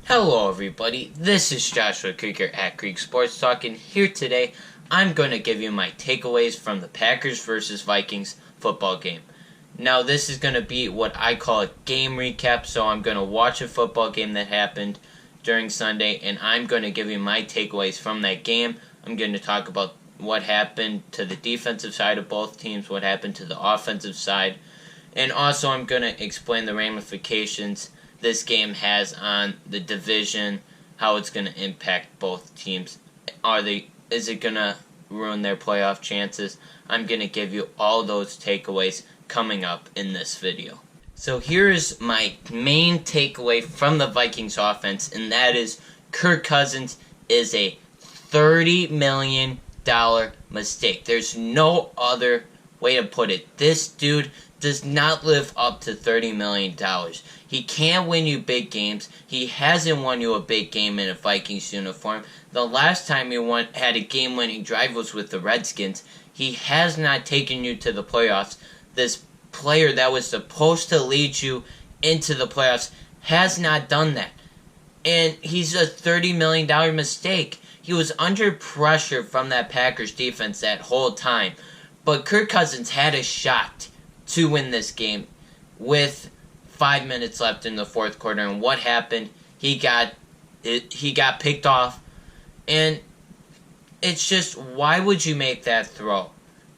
Hello everybody, this is Joshua Krieger at Creek Sports Talk, and here today I'm going to give you my takeaways from the Packers vs. Vikings football game. Now this is going to be what I call a game recap, so I'm going to watch a football game that happened during Sunday, and I'm going to give you my takeaways from that game. I'm going to talk about what happened to the defensive side of both teams, what happened to the offensive side, and also I'm going to explain the ramifications this game has on the division, how it's going to impact both teams. Is it going to ruin their playoff chances? I'm going to give you all those takeaways coming up in this video. So here's my main takeaway from the Vikings offense, and that is Kirk Cousins is a $30 million mistake. There's no other way to put it. This dude does not live up to $30 million. He can't win you big games. He hasn't won you a big game in a Vikings uniform. The last time he had a game-winning drive was with the Redskins. He has not taken you to the playoffs. This player that was supposed to lead you into the playoffs has not done that. And he's a $30 million mistake. He was under pressure from that Packers defense that whole time. But Kirk Cousins had a shot to win this game with 5 minutes left in the fourth quarter, and what happened? He got picked off, and it's just, why would you make that throw?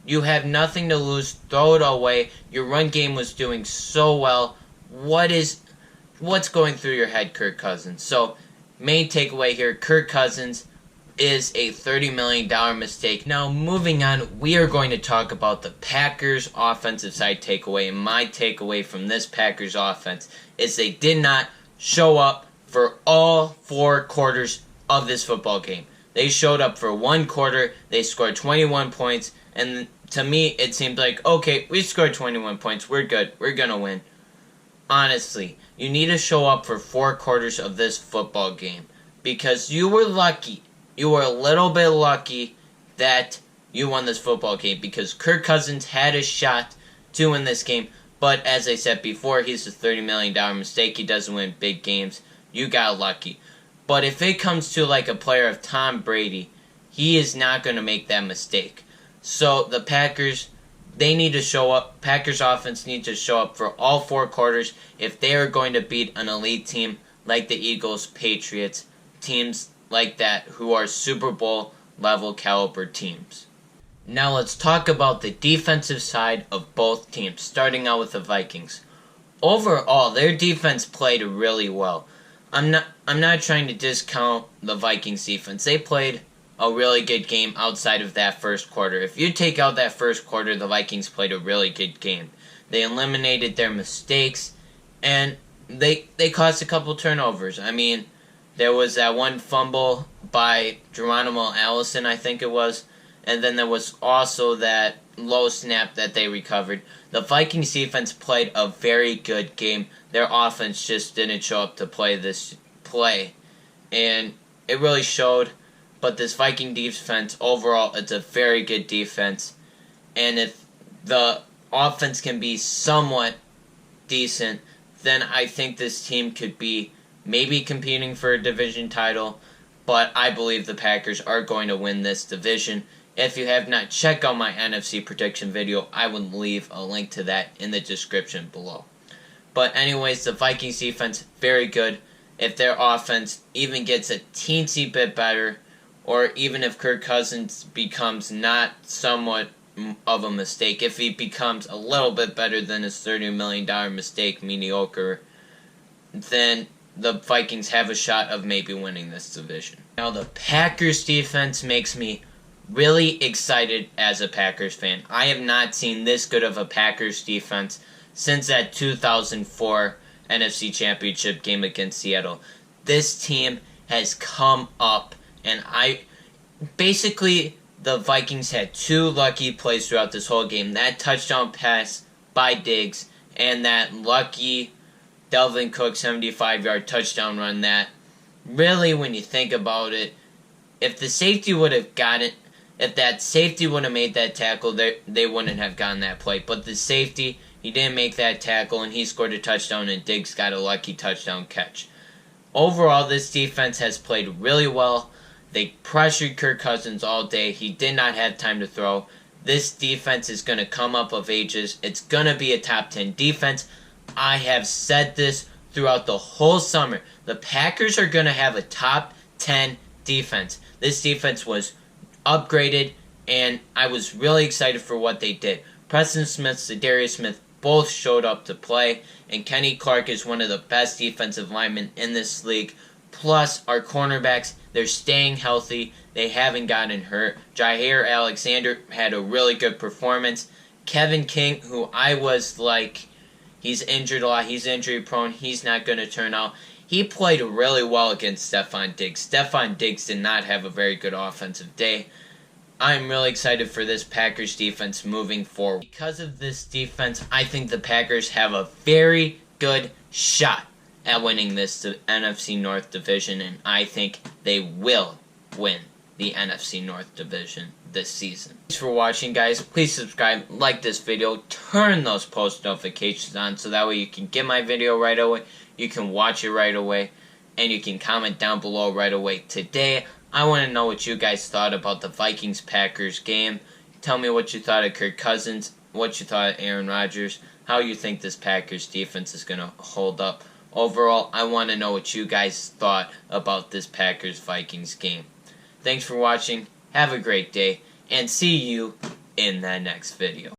You have nothing to lose. Throw it away. Your run game was doing so well. What's going through your head, Kirk Cousins? So, main takeaway here: Kirk Cousins is a $30 million mistake. Now, moving on, we are going to talk about the Packers offensive side takeaway. And my takeaway from this Packers offense is they did not show up for all 4 quarters of this football game. They showed up for 1 quarter, they scored 21 points, and to me, it seemed like, okay, we scored 21 points, we're good, we're gonna win. Honestly, you need to show up for 4 quarters of this football game, because you were lucky. You were a little bit lucky that you won this football game, because Kirk Cousins had a shot to win this game. But as I said before, he's a $30 million mistake. He doesn't win big games. You got lucky. But if it comes to like a player of Tom Brady, he is not going to make that mistake. So the Packers, they need to show up. Packers offense needs to show up for all 4 quarters if they are going to beat an elite team like the Eagles, Patriots, teams like that who are Super Bowl level caliber teams. Now let's talk about the defensive side of both teams, starting out with the Vikings. Overall, their defense played really well. I'm not trying to discount the Vikings defense. They played a really good game outside of that first quarter. If you take out that first quarter, the Vikings played a really good game. They eliminated their mistakes, and they caused a couple turnovers. I mean, there was that one fumble by Geronimo Allison, I think it was, and then there was also that low snap that they recovered. The Vikings defense played a very good game. Their offense just didn't show up to play this play, and it really showed. But this Viking defense, overall, it's a very good defense, and if the offense can be somewhat decent, then I think this team could be maybe competing for a division title, but I believe the Packers are going to win this division. If you have not checked out my NFC prediction video, I would leave a link to that in the description below. But anyways, the Vikings defense, very good. If their offense even gets a teensy bit better, or even if Kirk Cousins becomes not somewhat of a mistake, if he becomes a little bit better than his $30 million mistake, mediocre, then the Vikings have a shot of maybe winning this division. Now, the Packers defense makes me really excited as a Packers fan. I have not seen this good of a Packers defense since that 2004 NFC Championship game against Seattle. This team has come up, and basically the Vikings had 2 lucky plays throughout this whole game. That touchdown pass by Diggs and that lucky Delvin Cook 75-yard touchdown run that, really, when you think about it, if the safety would have if that safety would have made that tackle, they wouldn't have gotten that play. But the safety, he didn't make that tackle, and he scored a touchdown, and Diggs got a lucky touchdown catch. Overall, this defense has played really well. They pressured Kirk Cousins all day. He did not have time to throw. This defense is going to come up of ages. It's going to be a top 10 defense. I have said this throughout the whole summer. The Packers are going to have a top 10 defense. This defense was upgraded, and I was really excited for what they did. Preston Smith, Zadarius Smith both showed up to play, and Kenny Clark is one of the best defensive linemen in this league. Plus, our cornerbacks, they're staying healthy. They haven't gotten hurt. Jair Alexander had a really good performance. Kevin King, who I was like, he's injured a lot. He's injury prone. He's not going to turn out. He played really well against Stephon Diggs. Stephon Diggs did not have a very good offensive day. I'm really excited for this Packers defense moving forward. Because of this defense, I think the Packers have a very good shot at winning this NFC North Division, and I think they will win the NFC North Division this season. Thanks for watching, guys. Please subscribe, like this video, turn those post notifications on so that way you can get my video right away, you can watch it right away, and you can comment down below right away. Today, I want to know what you guys thought about the Vikings-Packers game. Tell me what you thought of Kirk Cousins, what you thought of Aaron Rodgers, how you think this Packers defense is going to hold up. Overall, I want to know what you guys thought about this Packers-Vikings game. Thanks for watching, have a great day, and see you in that next video.